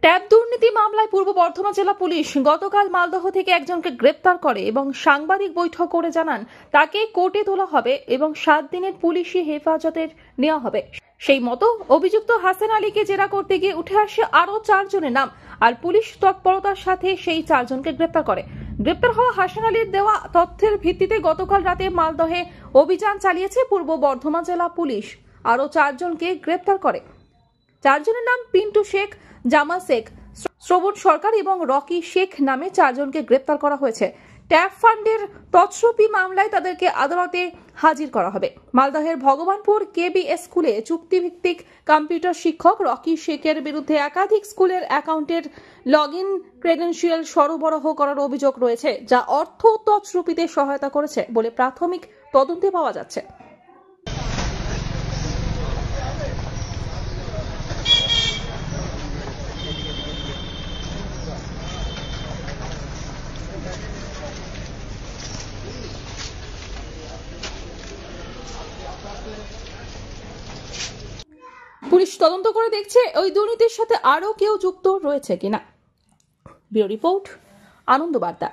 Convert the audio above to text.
Tab দুর্নীতি মামলায় পূর্ব বর্ধমান জেলা পুলিশ গতকাল মালদহ থেকে একজনকে গ্রেপ্তার করে এবং সাংবাদিক বৈঠক করে জানান তাকে কোর্টে তোলা হবে এবং 7 দিনের পুলিশি হেফাজতে নেওয়া হবে। সেই মতো অভিযুক্ত হাসান আলীকে জেরা করতে গিয়ে উঠে আসে আরো 4 জনের নাম, আর পুলিশ তৎপরতার সাথে সেই 4 জনকে গ্রেপ্তার করে। গ্রেপ্তার হওয়া হাসান আলীর দেওয়া তথ্যের ভিত্তিতে গতকাল রাতে মালদহে অভিযান চালিয়েছে পূর্ব বর্ধমান জেলা পুলিশ। আরো 4 জনকে গ্রেপ্তার করে। 4 জনের নাম পিন্টু শেখ, জামাল শেখ, শ্রবণ সরকার এবং রকি শেখ নামে 4 জনকে গ্রেপ্তার করা হয়েছে। ট্যাব ফান্ডের তছরুপি মামলায় তাদেরকে আদালতে হাজির করা হবে। মালদহের ভগবানপুর কেবি স্কুলে চুক্তিভিত্তিক কম্পিউটার শিক্ষক রকি শেখের বিরুদ্ধে একাধিক স্কুলের অ্যাকাউন্টের লগইন ক্রেডেনশিয়াল সরবরাহ করার অভিযোগ রয়েছে, যা অর্থ তছরুপিতে সহায়তা করেছে বলে প্রাথমিক তদন্তে পাওয়া যাচ্ছে। পুলিশ তদন্ত করে দেখছে ওই দুর্নীতির সাথে আরো কেউ যুক্ত রয়েছে কিনা। ব্যুরো রিপোর্ট, আনন্দ বার্তা।